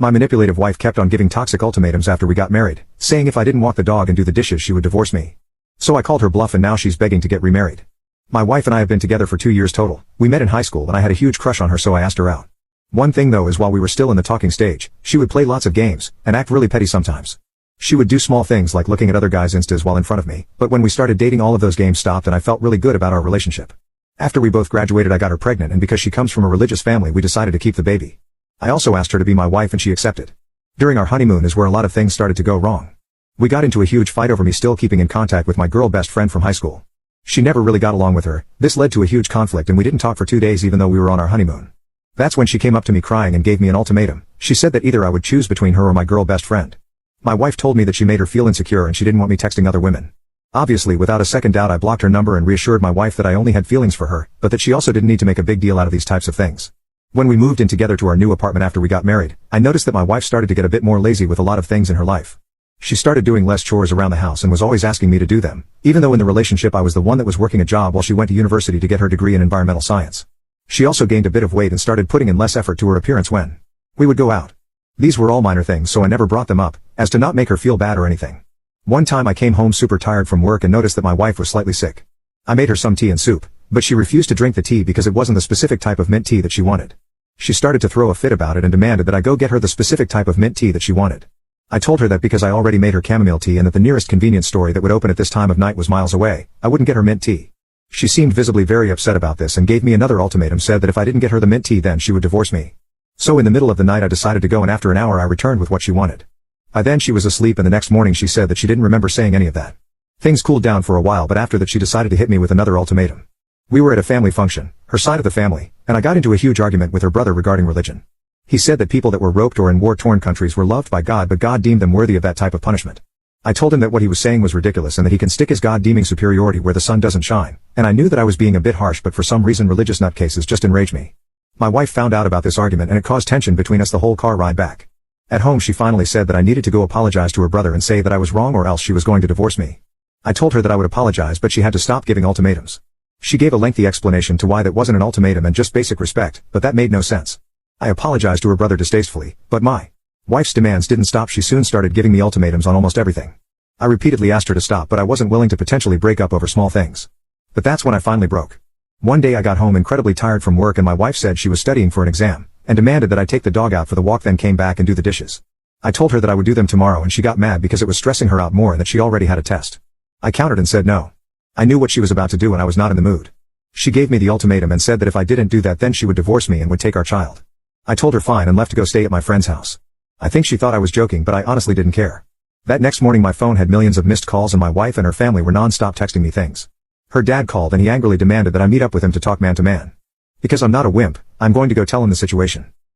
My manipulative wife kept on giving toxic ultimatums after we got married, saying if I didn't walk the dog and do the dishes she would divorce me. So I called her bluff and now she's begging to get remarried. My wife and I have been together for 2 years total. We met in high school and I had a huge crush on her, so I asked her out. One thing though is while we were still in the talking stage, she would play lots of games, and act really petty sometimes. She would do small things like looking at other guys' instas while in front of me, but when we started dating all of those games stopped and I felt really good about our relationship. After we both graduated I got her pregnant, and because she comes from a religious family we decided to keep the baby. I also asked her to be my wife and she accepted. During our honeymoon is where a lot of things started to go wrong. We got into a huge fight over me still keeping in contact with my girl best friend from high school. She never really got along with her. This led to a huge conflict and we didn't talk for 2 days even though we were on our honeymoon. That's when she came up to me crying and gave me an ultimatum. She said that either I would choose between her or my girl best friend. My wife told me that she made her feel insecure and she didn't want me texting other women. Obviously without a second doubt I blocked her number and reassured my wife that I only had feelings for her, but that she also didn't need to make a big deal out of these types of things. When we moved in together to our new apartment after we got married, I noticed that my wife started to get a bit more lazy with a lot of things in her life. She started doing less chores around the house and was always asking me to do them, even though in the relationship I was the one that was working a job while she went to university to get her degree in environmental science. She also gained a bit of weight and started putting in less effort to her appearance when we would go out. These were all minor things so I never brought them up, as to not make her feel bad or anything. One time I came home super tired from work and noticed that my wife was slightly sick. I made her some tea and soup, but she refused to drink the tea because it wasn't the specific type of mint tea that she wanted. She started to throw a fit about it and demanded that I go get her the specific type of mint tea that she wanted. I told her that because I already made her chamomile tea and that the nearest convenience store that would open at this time of night was miles away, I wouldn't get her mint tea. She seemed visibly very upset about this and gave me another ultimatum, said that if I didn't get her the mint tea then she would divorce me. So in the middle of the night I decided to go, and after an hour I returned with what she wanted. By then she was asleep and the next morning she said that she didn't remember saying any of that. Things cooled down for a while, but after that she decided to hit me with another ultimatum. We were at a family function, her side of the family, and I got into a huge argument with her brother regarding religion. He said that people that were roped or in war-torn countries were loved by God, but God deemed them worthy of that type of punishment. I told him that what he was saying was ridiculous and that he can stick his God deeming superiority where the sun doesn't shine, and I knew that I was being a bit harsh, but for some reason religious nutcases just enraged me. My wife found out about this argument and it caused tension between us the whole car ride back. At home she finally said that I needed to go apologize to her brother and say that I was wrong or else she was going to divorce me. I told her that I would apologize, but she had to stop giving ultimatums. She gave a lengthy explanation to why that wasn't an ultimatum and just basic respect, but that made no sense. I apologized to her brother distastefully, but my wife's demands didn't stop. She soon started giving me ultimatums on almost everything. I repeatedly asked her to stop, but I wasn't willing to potentially break up over small things. But that's when I finally broke. One day I got home incredibly tired from work and my wife said she was studying for an exam, and demanded that I take the dog out for the walk then came back and do the dishes. I told her that I would do them tomorrow and she got mad because it was stressing her out more and that she already had a test. I countered and said no. I knew what she was about to do and I was not in the mood. She gave me the ultimatum and said that if I didn't do that then she would divorce me and would take our child. I told her fine and left to go stay at my friend's house. I think she thought I was joking, but I honestly didn't care. That next morning my phone had millions of missed calls and my wife and her family were non-stop texting me things. Her dad called and he angrily demanded that I meet up with him to talk man to man. Because I'm not a wimp, I'm going to go tell him the situation.